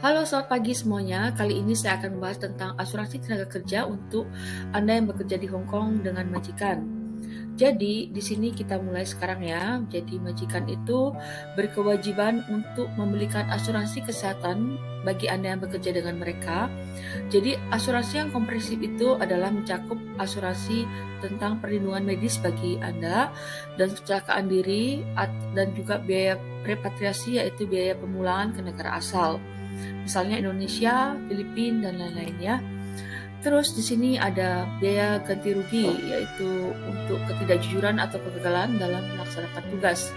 Halo, selamat pagi semuanya. Kali ini saya akan membahas tentang asuransi tenaga kerja untuk Anda yang bekerja di Hong Kong dengan majikan. Jadi, di sini kita mulai sekarang ya. Jadi, majikan itu berkewajiban untuk membelikan asuransi kesehatan bagi Anda yang bekerja dengan mereka. Jadi, asuransi yang komprehensif itu adalah mencakup asuransi tentang perlindungan medis bagi Anda dan kecelakaan diri dan juga biaya repatriasi, yaitu biaya pemulangan ke negara asal. Misalnya Indonesia, Filipina, dan lain-lain ya. Terus di sini ada biaya ganti rugi, yaitu untuk ketidakjujuran atau kegagalan dalam melaksanakan tugas.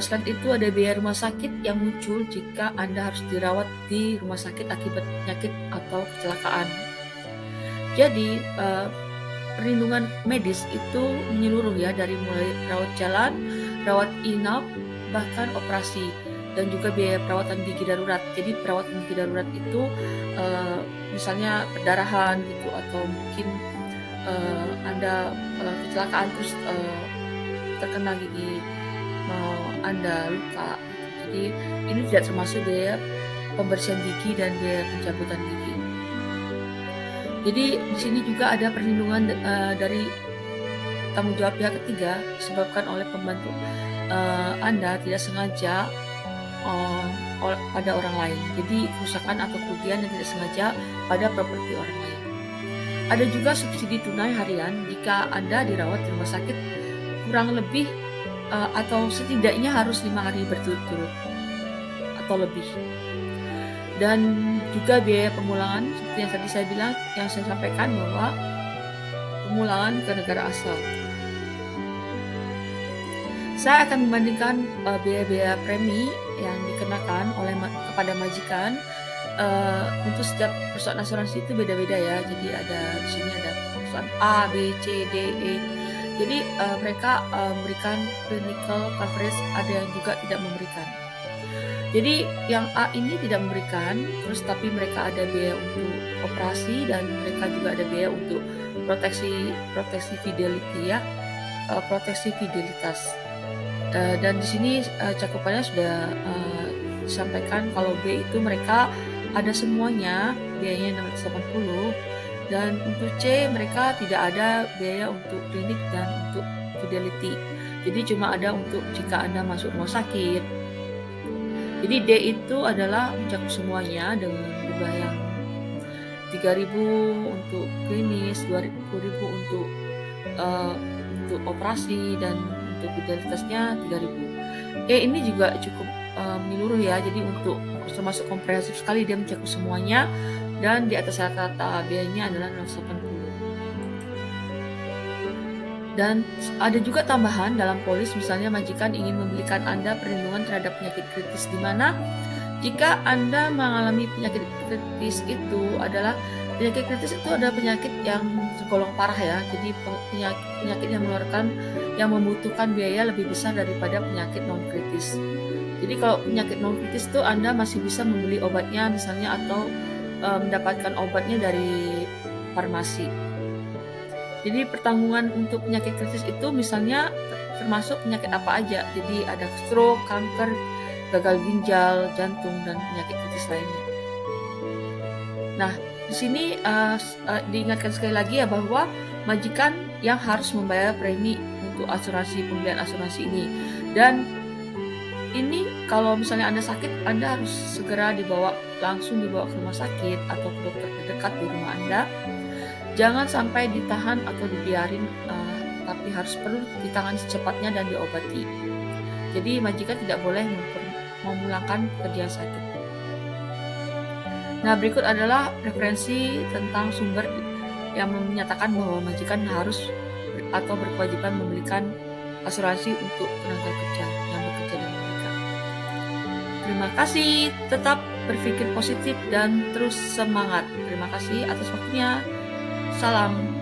Selain itu ada biaya rumah sakit yang muncul jika Anda harus dirawat di rumah sakit akibat penyakit atau kecelakaan. Jadi, perlindungan medis itu menyeluruh ya, dari mulai rawat jalan, rawat inap, bahkan operasi, dan juga biaya perawatan gigi darurat. Jadi perawatan gigi darurat itu misalnya perdarahan gitu, atau mungkin Anda kecelakaan terus terkena gigi Anda luka. Jadi ini tidak termasuk biaya pembersihan gigi dan biaya pencabutan gigi. Jadi di sini juga ada perlindungan dari tanggung jawab pihak ketiga disebabkan oleh pembantu Anda tidak sengaja pada orang lain. Jadi kerusakan atau kerugian yang tidak sengaja pada properti orang lain. Ada juga subsidi tunai harian jika Anda dirawat di rumah sakit kurang lebih atau setidaknya harus 5 hari berturut-turut atau lebih. Dan juga biaya pemulangan seperti yang tadi saya bilang, yang saya sampaikan, bahwa pemulangan ke negara asal. Saya akan membandingkan biaya-biaya premi yang dikenakan kepada majikan untuk setiap perusahaan asuransi itu beda-beda ya. Jadi di sini ada perusahaan A, B, C, D, E. Jadi mereka memberikan clinical coverage, ada yang juga tidak memberikan. Jadi yang A ini tidak memberikan, terus tapi mereka ada biaya untuk operasi dan mereka juga ada biaya untuk proteksi fidelity ya, proteksi fidelitas. Dan di sini cakupannya sudah disampaikan. Kalau B itu mereka ada semuanya, biayanya 680, dan untuk C mereka tidak ada biaya untuk klinik dan untuk fidelity. Jadi cuma ada untuk jika Anda masuk rumah sakit. Jadi D itu adalah mencakup semuanya dengan jumlah yang 3.000 untuk klinis, 20.000 untuk operasi, dan untuk fidelitasnya 3.000. Ini juga cukup menyeluruh ya, jadi untuk termasuk komprehensif sekali, dia mencakup semuanya, dan di atas rata-rata biayanya adalah 680. Dan ada juga tambahan dalam polis, misalnya majikan ingin membelikan Anda perlindungan terhadap penyakit kritis, di mana jika Anda mengalami penyakit kritis itu adalah penyakit yang tergolong parah ya. Jadi penyakit yang membutuhkan biaya lebih besar daripada penyakit non kritis. Jadi kalau penyakit non kritis itu Anda masih bisa membeli obatnya misalnya, atau mendapatkan obatnya dari farmasi. Jadi pertanggungan untuk penyakit kritis itu misalnya termasuk penyakit apa aja. Jadi ada stroke, kanker, gagal ginjal, jantung, dan penyakit kritis lainnya. Nah, di sini diingatkan sekali lagi ya, bahwa majikan yang harus membayar premi untuk pembelian asuransi ini. Dan ini kalau misalnya Anda sakit, Anda harus segera langsung dibawa ke rumah sakit atau ke dokter terdekat di rumah Anda. Jangan sampai ditahan atau dibiarin, tapi perlu ditangani secepatnya dan diobati. Jadi majikan tidak boleh memulangkan pekerja sakit. Nah, berikut adalah referensi tentang sumber yang menyatakan bahwa majikan harus atau berkewajiban membelikan asuransi untuk tenaga kerja yang bekerja dengan mereka. Terima kasih, tetap berpikir positif dan terus semangat. Terima kasih atas waktunya. Salam.